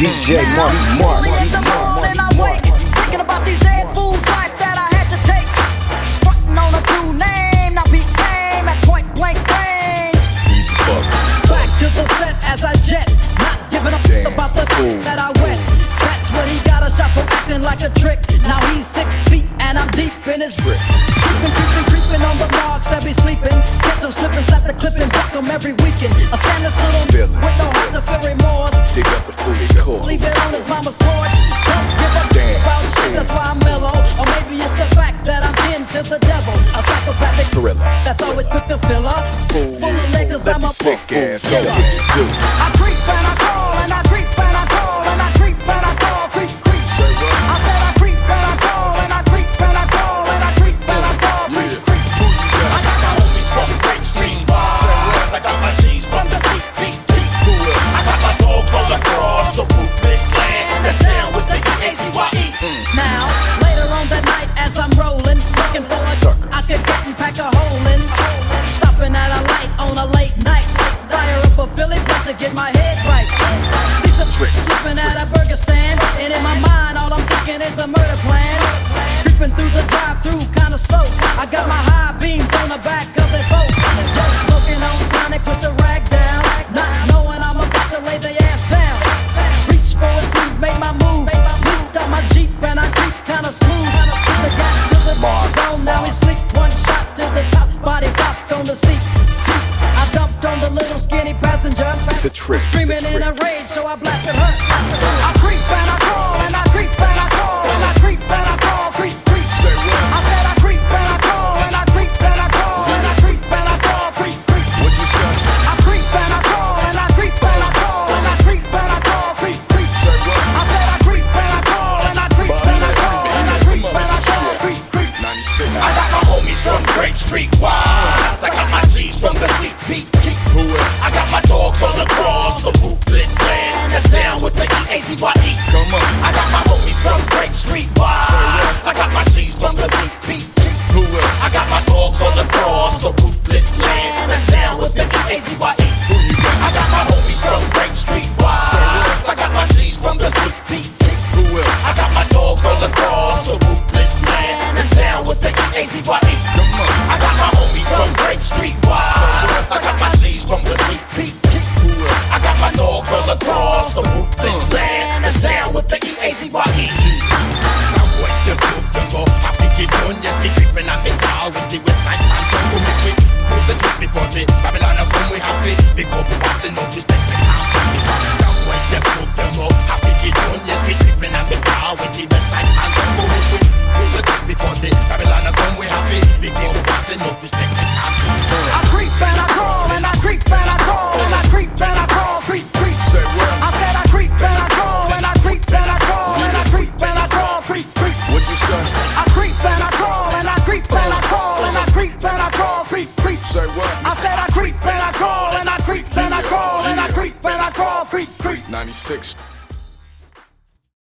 DJ Marcy Marc. Early in the morning I wake, thinking about these dead fools' life that I had to take. Frontin' on a true name, now Pete came at point blank range. Easy fuck. Back to the set as I jet, not giving up about the that I wet. That's what he got a shot for acting like a trick. Now he's 6 feet and I'm deep in his brick. Creeping on the marks that be sleeping. Catch him slipping, slap the clip and buck him every weekend. A standard little with no heart to feel remorse. Dig up the fully cool. Leave it on his mama's porch. Don't give a about shit, that's why I'm mellow. Or maybe it's the fact that I'm kin to the devil. A psychopathic Gorilla that's always quick to fill up. Full of liquors, I'm a sick ass killer. do. I creep and I crawl and I creep and I crawl and I creep and I crawl, creep. I said I creep and I crawl and I creep and I crawl and I creep and I crawl, creep. I got my homies from Grape Street bars. I got my G's from the CPT. I got my dogs all across the ruthless land that's down with the Eazy-E. Now, later on that night as I'm rolling, looking for a sucker I could get and pack a hole in. Stopping at a light on a late night. Fire up a Philly plus to get my head right. Piece of tricks. Slipping at a burger stand, and in my mind all I'm thinking is a murder plan. Creeping through the drive-thru kinda slow. I got my high beams on the back of their boat. Smoking on chronic with the rag down, not knowing I'm about to lay their ass down. Reach for his sleeve, make my move. Moved out my Jeep and I creep kinda smooth. The got to the zone, now he's sleep. One shot to the top, body popped on the seat. I dumped on the little skinny passenger. The trick. Screaming in a rage, so I blasted her. I creep and I crawl and I creep and I crawl and I creep and I crawl, creep. I said I creep and I crawl and I creep and I crawl and I creep and I crawl, creep. What'd you say? I creep and I crawl and I creep and I crawl and I creep and I crawl, creep. I said I creep and I crawl and I creep and I crawl and I creep and I crawl, creep. 96. I got my homies from Grape Street wise. I got my G's from the CPT. I got my dogs all across the ruthless land that's down with the Eazy-E. Come on. I got my homies from Grape Street wise. I got my G's from the CPT. I got my dogs all across the ruthless land that's down with the Eazy-E. I got my homies from Grape Street wise. I got my G's from the CPT. I got my dogs all across the ruthless land that's down with the Eazy-E. I got my homies from Grape Street wise. I got my G's from the CPT. I got my dogs all across the ruthless land that's down with the Eazy-E. Southwest the Baltimore, I think it on, yes, they creeping at me now with the West Side man. Don't make me pull the twist before me. Babylon of whom we happy, big up watching no respect me now. Southwest the Baltimore, I think it on, yes, they creeping at me now with the West Side man. Don't make me pull the twist before me. Babylon of whom we happy, big up watching no respect me now. I creep and I crawl and I creep and I crawl and I creep and I crawl, creep. I said I creep and I crawl and I creep and I crawl and I creep and I crawl, creep. What'd you say? I creep and I crawl and I creep and I crawl and I creep and I crawl, creep. Say what? I said I creep and I crawl and I creep and I crawl and I creep and I crawl, creep. 96.